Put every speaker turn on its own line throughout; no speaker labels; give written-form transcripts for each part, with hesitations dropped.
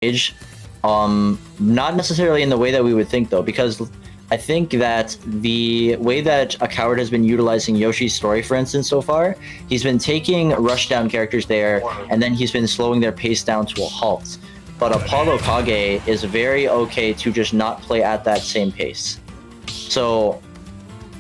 stage. Not necessarily in the way that we would think though, because I think that the way that a coward has been utilizing Yoshi's story, for instance, so far, he's been taking rushdown characters there, and then he's been slowing their pace down to a halt. But ApolloKage is very okay to just not play at that same pace. So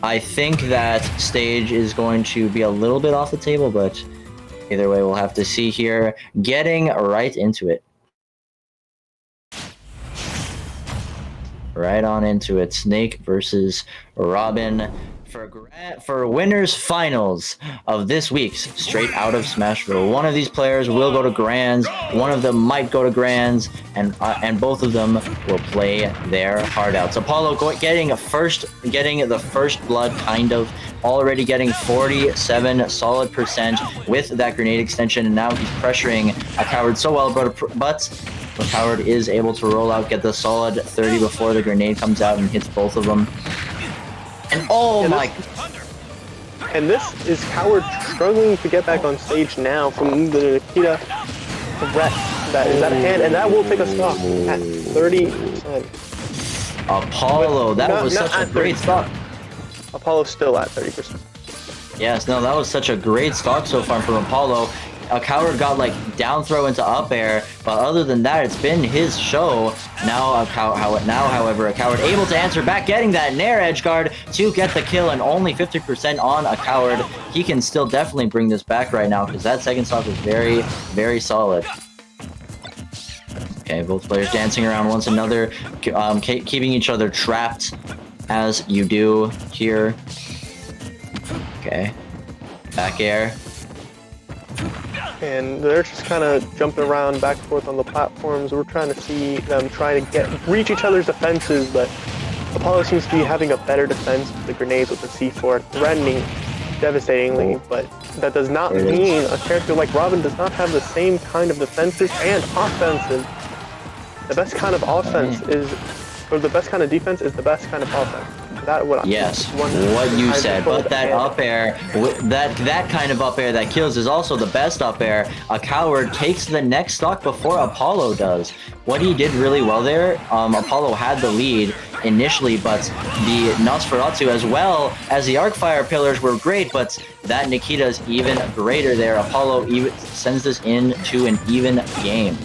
I think that stage is going to be a little bit off the table, but either way, we'll have to see here. Getting right into it. Right on into it. Snake versus Robin for winners finals of this week's Straight Out of Smashville. One of these players will go to Grands, one of them might go to Grands, and both of them will play their heart out. So Apollo getting the first blood, kind of already getting 47 solid percent with that grenade extension, and now he's pressuring a coward so well, but the coward is able to roll out, get the solid 30 before the grenade comes out and hits both of them. And oh my!
And this is Coward struggling to get back on stage now from the Nikita threat that is at hand, and that will take a stock at 30%.
Apollo, that was such a great stock.
Apollo's still at 30%.
Yes, no, that was such a great stock so far from Apollo. A coward got like down throw into up air, but other than that, it's been his show. Now, however, a coward able to answer back, getting that nair edge guard to get the kill, and only 50% on a coward. He can still definitely bring this back right now because that second stock is very, very solid. Okay, both players dancing around once another, keeping each other trapped, as you do here. Okay, back air.
And they're just kind of jumping around back and forth on the platforms. We're trying to see them try to reach each other's defenses, but Apollo seems to be having a better defense with the grenades, with the C4, threatening devastatingly, but that does not mean a character like Robin does not have the same kind of defenses and offenses. The best kind of offense or the best kind of defense is the best kind of offense.
Yes, what you said, but that up air, that kind of up air that kills is also the best up air. A coward takes the next stock before Apollo does. What he did really well there, Apollo had the lead initially, but the Nosferatu as well as the Arcfire pillars were great, but that Nikita is even greater there. Apollo even sends this into an even game.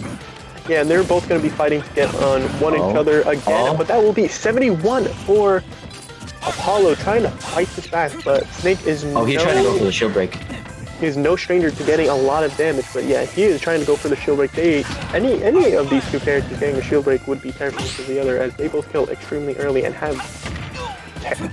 Yeah, and they're both going to be fighting to get on each other again, but that will be 71 for Apollo, trying to fight this back, but Snake is
he's trying to go for the shield break.
He's no stranger to getting a lot of damage, but yeah, he is trying to go for the shield break. Any of these two characters getting a shield break would be terrifying for the other, as they both kill extremely early and have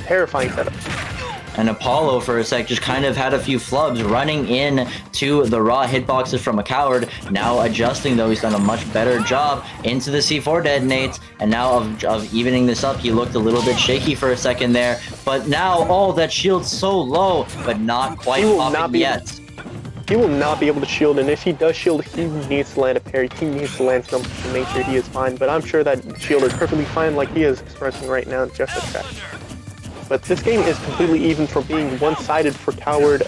terrifying setups.
And Apollo, for a sec, just kind of had a few flubs running in to the raw hitboxes from a coward. Now adjusting, though, he's done a much better job into the C4 detonates. And now of evening this up, he looked a little bit shaky for a second there. But now, that shield's so low, but not quite popping yet.
He will not be able to shield, and if he does shield, he needs to land a parry. He needs to land something to make sure he is fine. But I'm sure that shield is perfectly fine, like he is expressing right now, just a check. But this game is completely even from being one-sided for Coward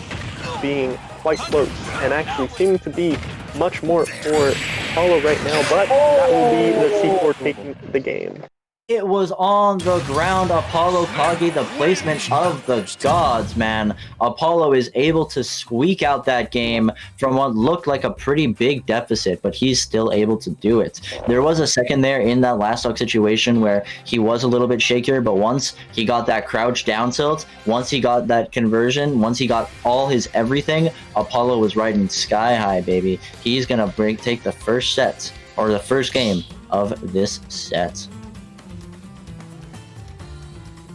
being quite close, and actually seeming to be much more for Apollo right now, but that will be the C4 taking the game.
It was on the ground. ApolloKage, the placement of the gods, man. Apollo is able to squeak out that game from what looked like a pretty big deficit, but he's still able to do it. There was a second there in that last stock situation where he was a little bit shakier, but once he got that crouch down tilt, once he got that conversion, once he got all his everything, Apollo was riding sky high, baby. He's gonna take the first set, or the first game of this set.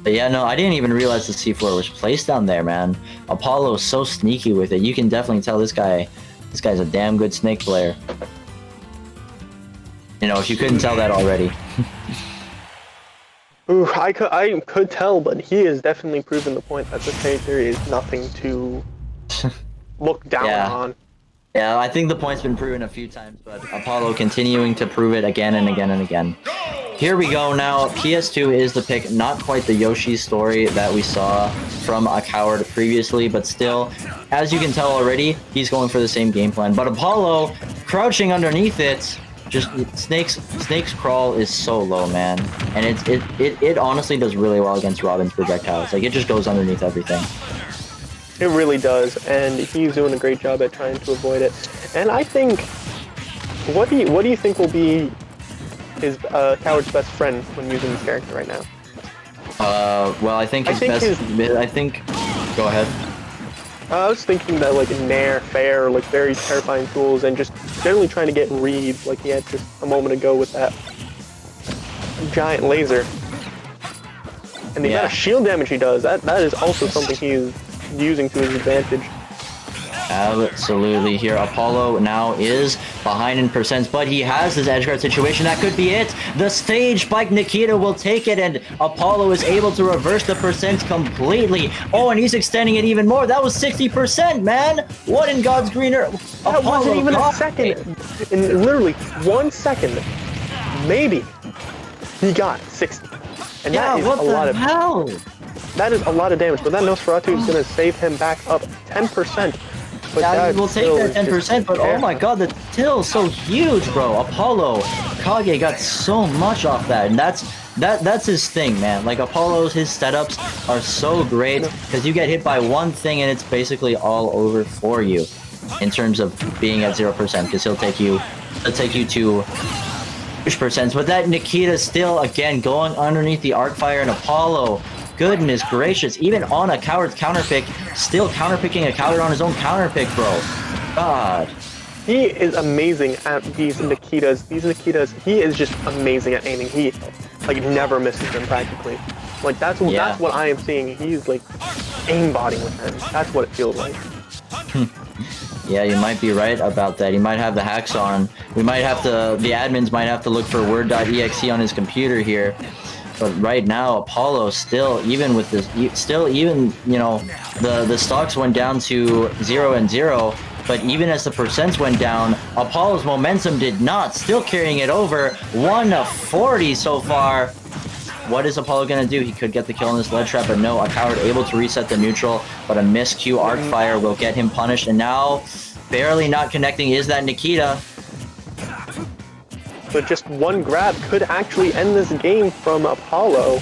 But yeah, no, I didn't even realize the C4 was placed down there, man. Apollo is so sneaky with it. You can definitely tell this guy's a damn good Snake player. You know, if you couldn't tell that already.
Ooh, I could tell, but he has definitely proven the point that this character is nothing to look down on.
Yeah, I think the point's been proven a few times, but Apollo continuing to prove it again and again and again. Here we go now. PS2 is the pick, not quite the Yoshi story that we saw from a coward previously, but still, as you can tell already, he's going for the same game plan. But Apollo, crouching underneath it, Just Snake's crawl is so low, man, and it honestly does really well against Robin's projectiles. Like, it just goes underneath everything.
It really does, and he's doing a great job at trying to avoid it. And I think, what do you think will be his Coward's best friend when using this character right now?
Well, I think go ahead.
I was thinking that like Nair, Fair, like very terrifying tools, and just generally trying to get reads like he had just a moment ago with that giant laser. And the amount of shield damage he does, that is also something he is using to his advantage.
Absolutely. Here, Apollo now is behind in percents, but he has this edgeguard situation. That could be it. The stage spike, Nikita will take it, and Apollo is able to reverse the percents completely. Oh, and he's extending it even more. That was 60%, man. What in God's green earth?
That wasn't even a second. In literally 1 second, maybe, he got 60. And
yeah,
that is
what
a
the
lot of
hell?
That is a lot of damage, but that Nosferatu is going to save him back up 10%. But
yeah, we'll take that 10%, but oh my god, the till's so huge, bro. ApolloKage got so much off that, and that's his thing, man. Like, his setups are so great, because you get hit by one thing and it's basically all over for you in terms of being at 0%, because he'll take you to huge percents. But that Nikita still, again, going underneath the arc fire, and Apollo, goodness gracious, even on a Coward's counterpick, still counterpicking a Coward on his own counterpick, bro. God.
He is amazing at these Nikitas. He is just amazing at aiming. He, like, never misses them practically. Like, that's what I am seeing. He's, like, aimbotting with them. That's what it feels like.
Yeah, you might be right about that. He might have the hacks on. The admins might have to look for word.exe on his computer here. But right now, Apollo still, even with this, you know, the stocks went down to 0 and 0, but even as the percents went down, Apollo's momentum did not, still carrying it over, 140 so far. What is Apollo gonna do? He could get the kill on this lead trap, but no, a Coward able to reset the neutral, but a miscue arc fire will get him punished, and now, barely not connecting is that Nikita.
But just one grab could actually end this game from Apollo,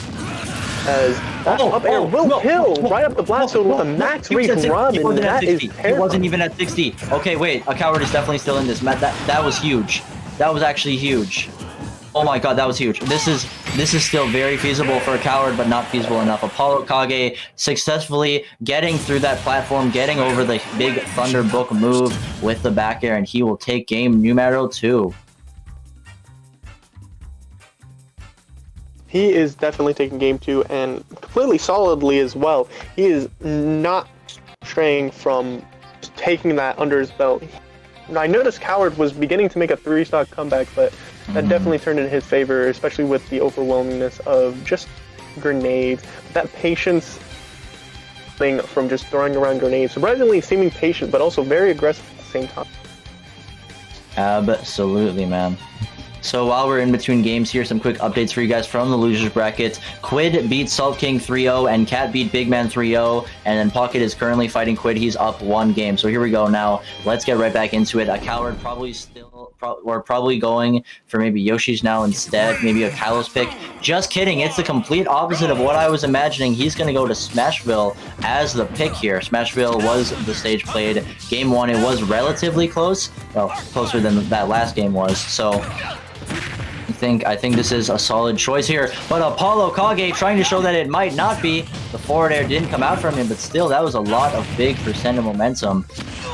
as that up air will kill right up the blast zone with a max rate Robin. That is terrible.
He wasn't even at 60. Okay, wait, a Coward is definitely still in this. That was huge. That was actually huge. Oh my god, that was huge. This is still very feasible for a Coward, but not feasible enough. ApolloKage successfully getting through that platform, getting over the big Thunderbook move with the back air, and he will take game numero 2.
He is definitely taking game 2, and completely solidly as well. He is not straying from taking that under his belt. I noticed Coward was beginning to make a 3-stock comeback, but that definitely turned in his favor, especially with the overwhelmingness of just grenades. That patience thing from just throwing around grenades. Surprisingly seeming patient, but also very aggressive at the same time.
Absolutely, man. So while we're in between games here, some quick updates for you guys from the losers bracket. Quid beat Salt King 3-0, and Cat beat Big Man 3-0, and then Pocket is currently fighting Quid. He's up 1 game. So here we go now. Let's get right back into it. A Coward probably going for maybe Yoshi's now instead, maybe a Kalos pick. Just kidding. It's the complete opposite of what I was imagining. He's going to go to Smashville as the pick here. Smashville was the stage played. Game 1, it was relatively close. Well, closer than that last game was. So I think this is a solid choice here, but ApolloKage trying to show that it might not be. The forward air didn't come out from him, but still, that was a lot of big percent of momentum,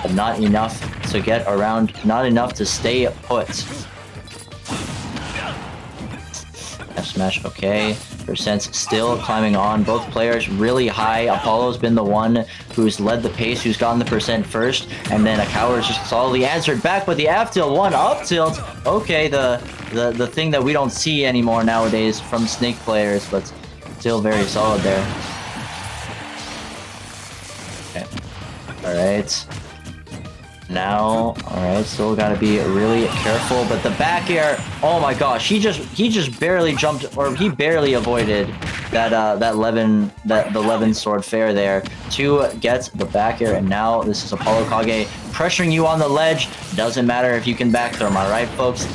but not enough to get around, not enough to stay put. F smash, okay. Percents still climbing on. Both players really high. Apollo's been the one who's led the pace, who's gotten the percent first, and then a Coward's just solidly answered back, but the F tilt, one up tilt. Okay, the thing that we don't see anymore nowadays from Snake players, but still very solid there. Okay. Alright. Now, alright, still gotta be really careful, but the back air, oh my gosh, he just barely jumped, or he barely avoided the Levin sword fair there to get the back air, and now this is ApolloKage pressuring you on the ledge. Doesn't matter if you can back throw, am I right, folks?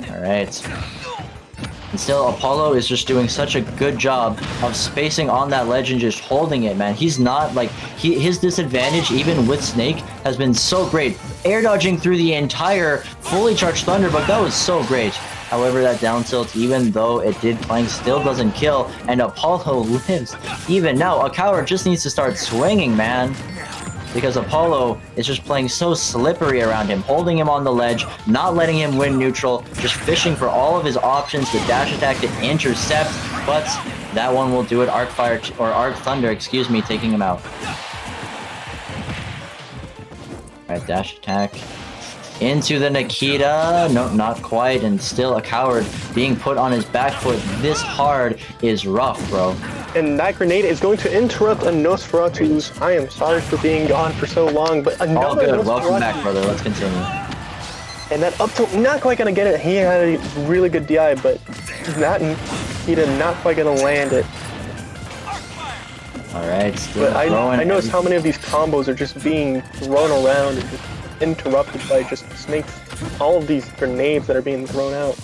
All right. And still, Apollo is just doing such a good job of spacing on that ledge and just holding it, man. He's not, like, his disadvantage, even with Snake, has been so great. Air dodging through the entire fully charged Thunderbug, that was so great. However, that down tilt, even though it did plank, still doesn't kill, and Apollo lives. Even now, a coward just needs to start swinging, man. Because Apollo is just playing so slippery around him, holding him on the ledge, not letting him win neutral, just fishing for all of his options, the dash attack to intercept, but that one will do it. Arc Fire, or Arc Thunder, excuse me, taking him out. Alright, dash attack. Into the Nikita. No, not quite, and still a coward being put on his back foot this hard is rough, bro.
And that grenade is going to interrupt a Nosferatu's. I am sorry for being gone for so long, but another
all good.
Nosferatu.
Welcome back, brother. Let's continue.
And that up tilt, not quite gonna get it. He had a really good DI, but that Nikita not quite gonna land it.
All right, still
But
throwing.
I noticed how many of these combos are just being thrown around and just interrupted by just Snake's, all of these grenades that are being thrown out.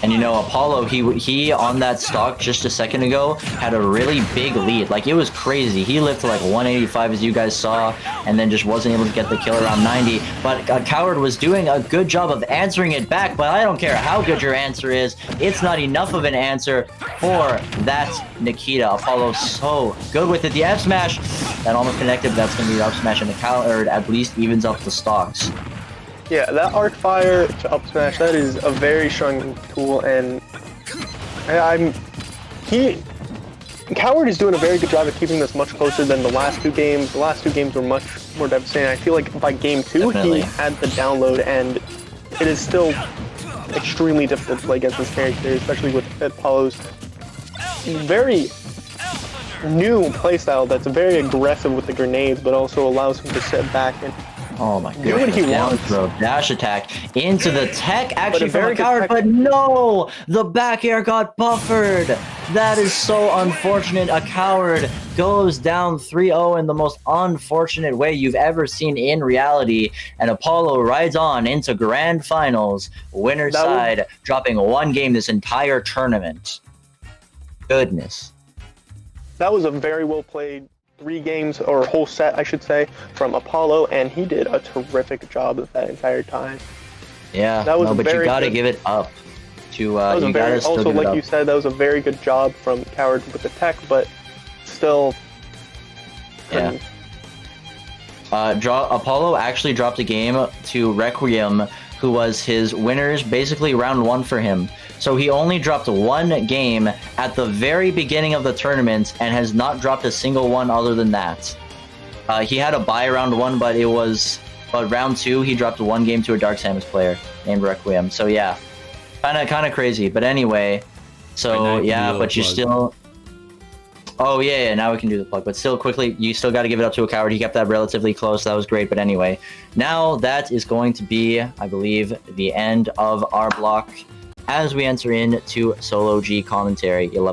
And you know, Apollo, he on that stock just a second ago had a really big lead. Like, it was crazy. He lived to like 185, as you guys saw, and then just wasn't able to get the kill around 90. But a coward was doing a good job of answering it back, but I don't care how good your answer is. It's not enough of an answer for that Nikita. Apollo so good with it. The F smash, that almost connected, but that's going to be the up smash, and the coward at least evens up the stocks.
Yeah, that Arc Fire to up smash, that is a very strong tool, and Coward is doing a very good job of keeping this much closer than the last two games. The last two games were much more devastating. I feel like by game two,
Definitely.
he had the download, and it is still extremely difficult to play against this character, especially with Apollo's very new playstyle that's very aggressive with the grenades, but also allows him to sit back and
oh my
do what
god,
he
down
wants.
throw, dash attack into the tech, actually from
very
a
good
coward,
tech.
but no! The back air got buffered! That is so unfortunate. A coward goes down 3-0 in the most unfortunate way you've ever seen in reality, and Apollo rides on into grand finals, winner's side, dropping one game this entire tournament. Goodness.
That was a very well played 3 games, or whole set, I should say, from Apollo, and he did a terrific job of that entire time.
Yeah,
That was
no, but you
very
gotta
good.
give it up to,
That was
you gotta still
also,
give it
like
up.
you said, that was a very good job from Coward with the tech, but still.
Yeah. Apollo actually dropped a game to Requiem, who was his winners, basically round 1 for him. So he only dropped one game at the very beginning of the tournament and has not dropped a single one other than that. He had a bye round 1, but round 2 he dropped one game to a Dark Samus player named Requiem. So yeah, kind of crazy. But anyway, so yeah, but you still. Oh yeah, now we can do the plug. But still, quickly, you still got to give it up to a coward. He kept that relatively close. That was great. But anyway, now that is going to be, I believe, the end of our block as we enter into Solo G commentary 11.